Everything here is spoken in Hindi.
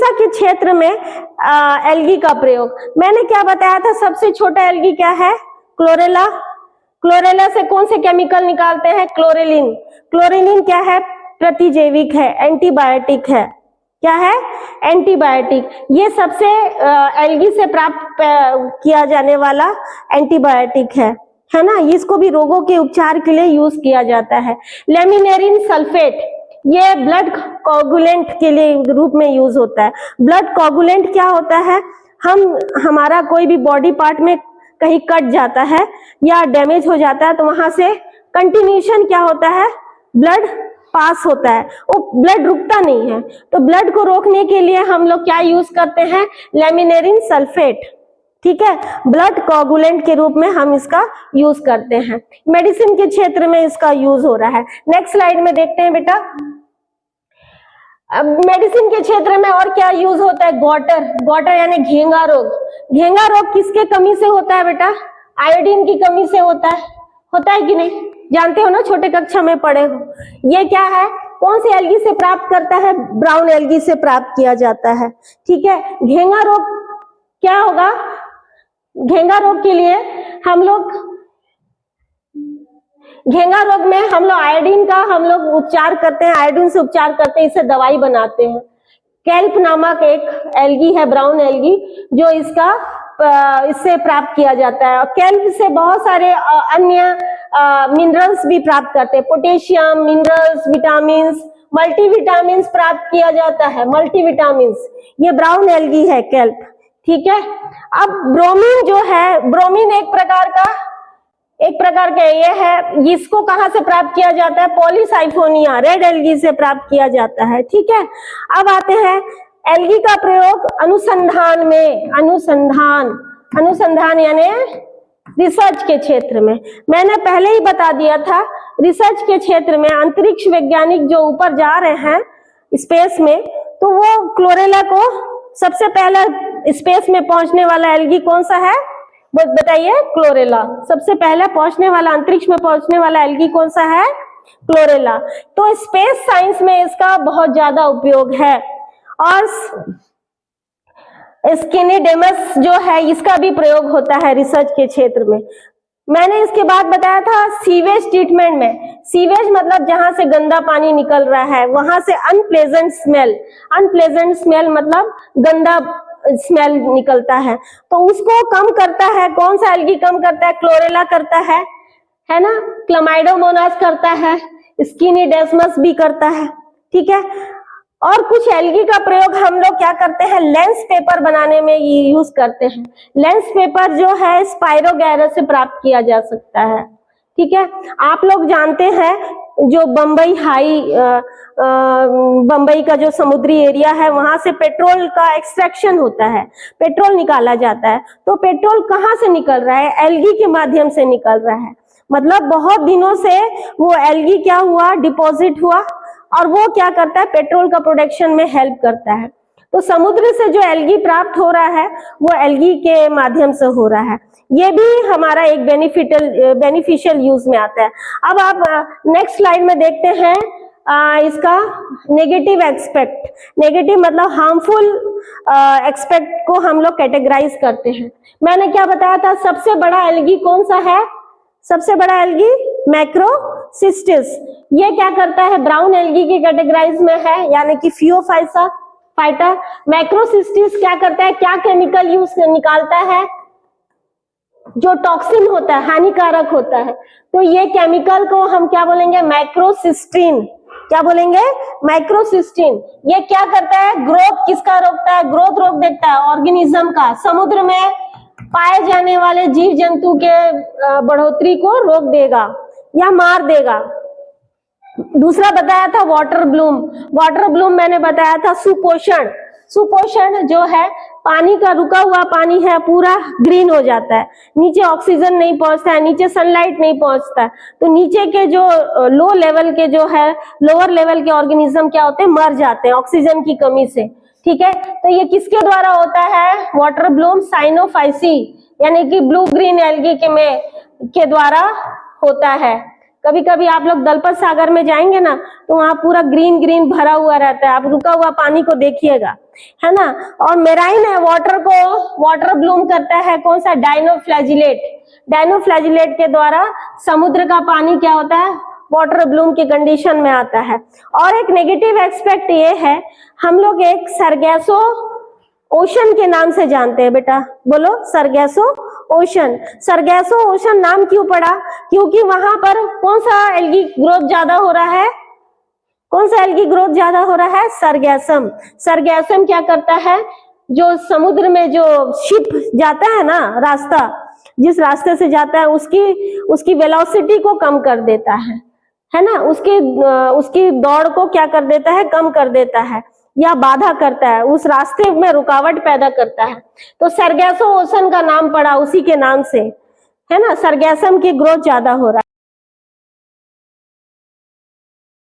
चिकित्सा के क्षेत्र में एल्गी का प्रयोग, मैंने क्या बताया था, सबसे छोटा एल्गी क्या है, क्लोरेला। क्लोरेला से कौन से केमिकल निकालते हैं, क्लोरेलिन। क्लोरेलिन क्या है, प्रतिजैविक है, एंटीबायोटिक है, क्या है, एंटीबायोटिक। ये सबसे एल्गी से प्राप्त किया जाने वाला एंटीबायोटिक है ना। इसको भी रोगों के उपचार के लिए यूज किया जाता है। लेमिनेरिन सल्फेट, ये ब्लड कोगुलेंट के लिए रूप में यूज होता है। ब्लड कोगुलेंट क्या होता है, हमारा कोई भी बॉडी पार्ट में कहीं कट जाता है या डैमेज हो जाता है तो वहां से कंटिन्यूशन क्या होता है, ब्लड पास होता है, वो ब्लड रुकता नहीं है। तो ब्लड को रोकने के लिए हम लोग क्या यूज करते हैं, लेमिनेरिन सल्फेट, ठीक है, ब्लड कोगुलेंट के रूप में हम इसका यूज करते हैं। मेडिसिन के क्षेत्र में इसका यूज हो रहा है। नेक्स्ट स्लाइड में देखते हैं बेटा, अब मेडिसिन के क्षेत्र में और क्या यूज होता है, गॉटर यानी घेंगा रोग। घेंगा रोग किसके कमी से होता है बेटा, आयोडीन की कमी से होता है कि नहीं, जानते हो ना, छोटे कक्षा में पढ़े हो। ये क्या है, कौन सी एल्गी से प्राप्त करता है, ब्राउन एल्गी से प्राप्त किया जाता है, ठीक है। घेंगा रोग क्या होगा, घेंगा रोग के लिए घेंगा रोग में हम लोग आयोडीन का उपचार करते हैं, आयोडीन से उपचार करते हैं, इससे दवाई बनाते हैं। कैल्प नामक एक एल्गी है, ब्राउन एल्गी, जो इससे प्राप्त किया जाता है। और कैल्प से बहुत सारे अन्य मिनरल्स भी प्राप्त करते हैं, पोटेशियम, मिनरल्स, विटामिन, मल्टीविटामिन्स प्राप्त किया जाता है, मल्टीविटामिन्स। ये ब्राउन एल्गी है कैल्प, ठीक है। अब ब्रोमीन जो है, ब्रोमीन एक प्रकार का ये है, इसको कहां से प्राप्त किया जाता है, पॉलीसाइफोनिया, रेड एल्गी से प्राप्त किया जाता है, ठीक है। अब आते हैं एल्गी का प्रयोग अनुसंधान में, अनुसंधान यानी रिसर्च के क्षेत्र में। मैंने पहले ही बता दिया था, रिसर्च के क्षेत्र में अंतरिक्ष वैज्ञानिक जो ऊपर जा रहे हैं स्पेस में, तो वो क्लोरेला को सबसे पहला स्पेस में पहुंचने वाला एल्गी कौन सा है, बताइए, क्लोरेला। सबसे पहले पहुंचने वाला, अंतरिक्ष में पहुंचने वाला एल्गी कौन सा है, क्लोरेला। तो स्पेस साइंस में इसका बहुत ज्यादा उपयोग है। और स्किनिडेमस जो है, इसका भी प्रयोग होता है रिसर्च के क्षेत्र में। मैंने इसके बाद बताया था सीवेज ट्रीटमेंट में, सीवेज मतलब जहां से गंदा पानी निकल रहा है, वहां से अनप्लेजेंट स्मेल मतलब गंदा स्मेल निकलता है, तो उसको कम करता है, कौन सा एल्गी कम करता है, क्लोरेला करता है ना, क्लमाइडोमोनास करता है, स्किनिडेमस भी करता है, ठीक है। और कुछ एल्गी का प्रयोग हम लोग क्या करते हैं, लेंस पेपर बनाने में यूज करते हैं। लेंस पेपर जो है स्पाइरोगैरा से प्राप्त किया जा सकता है, ठीक है। आप लोग जानते हैं जो बंबई का जो समुद्री एरिया है, वहां से पेट्रोल का एक्सट्रैक्शन होता है, पेट्रोल निकाला जाता है। तो पेट्रोल कहाँ से निकल रहा है, एल्गी के माध्यम से निकल रहा है। मतलब बहुत दिनों से वो एल्गी क्या हुआ, डिपॉजिट हुआ, और वो क्या करता है, पेट्रोल का प्रोडक्शन में हेल्प करता है। तो समुद्र से जो एल्गी प्राप्त हो रहा है वो एल्गी के माध्यम से हो रहा है। ये भी हमारा एक बेनिफिशियल यूज में आता है। अब आप नेक्स्ट स्लाइड में देखते हैं इसका नेगेटिव एक्सपेक्ट। नेगेटिव मतलब हार्मफुल एक्सपेक्ट को हम लोग कैटेगराइज करते हैं। मैंने क्या बताया था, सबसे बड़ा एल्गी कौन सा है, सबसे बड़ा एल्गी मैक्रोसिस्टिस। ये क्या करता है, ब्राउन एल्गी की कैटेगराइज में है, यानी कि फियोफाइटा। मैक्रोसिस्टिस क्या करता है, क्या केमिकल यूज निकालता है, जो टॉक्सिन होता है, हानिकारक होता है। तो ये केमिकल को हम क्या बोलेंगे, मैक्रोसिस्टीन। क्या बोलेंगे, मैक्रोसिस्टीन। ये क्या करता है, ग्रोथ किसका रोकता है, ग्रोथ रोक देता है ऑर्गेनिज्म का, समुद्र में पाए जाने वाले जीव जंतु के बढ़ोतरी को रोक देगा या मार देगा। दूसरा बताया था वाटर ब्लूम। वाटर ब्लूम मैंने बताया था सुपोषण। सुपोषण जो है, पानी का रुका हुआ पानी है पूरा ग्रीन हो जाता है, नीचे ऑक्सीजन नहीं पहुंचता है, नीचे सनलाइट नहीं पहुंचता है, तो नीचे के जो लो लेवल के जो है, लोअर लेवल के ऑर्गेनिज्म क्या होते हैं, मर जाते हैं ऑक्सीजन की कमी से, ठीक है। तो ये किसके द्वारा होता है, वाटर ब्लूम साइनोफाइसी यानी कि ब्लू ग्रीन एल्गी के द्वारा होता है। कभी कभी आप लोग दलपत सागर में जाएंगे ना, तो वहां पूरा ग्रीन ग्रीन भरा हुआ रहता है, आप रुका हुआ पानी को देखिएगा, है ना। और मेराइन है, वाटर को वाटर ब्लूम करता है, कौन सा, डायनोफ्लैजिलेट। डायनोफ्लैजिलेट के द्वारा समुद्र का पानी क्या होता है, वाटर ब्लूम की कंडीशन में आता है। और एक नेगेटिव एस्पेक्ट ये है, हम लोग एक सरगैसो ओशन के नाम से जानते हैं, बेटा बोलो, सरगैसो ओशन। सरगैसो ओशन नाम क्यों पड़ा, क्योंकि वहां पर कौन सा एल्गी ग्रोथ ज्यादा हो रहा है, कौन सा एल्गी ग्रोथ ज्यादा हो रहा है, सरगैसम। सरगैसम क्या करता है, जो समुद्र में जो शिप जाता है ना, रास्ता जिस रास्ते से जाता है उसकी वेलोसिटी को कम कर देता है ना, उसकी दौड़ को क्या कर देता है, कम कर देता है या बाधा करता है, उस रास्ते में रुकावट पैदा करता है। तो सरगैसो ओशन का नाम पड़ा उसी के नाम से, है ना, सरगैसम की ग्रोथ ज्यादा हो रहा है।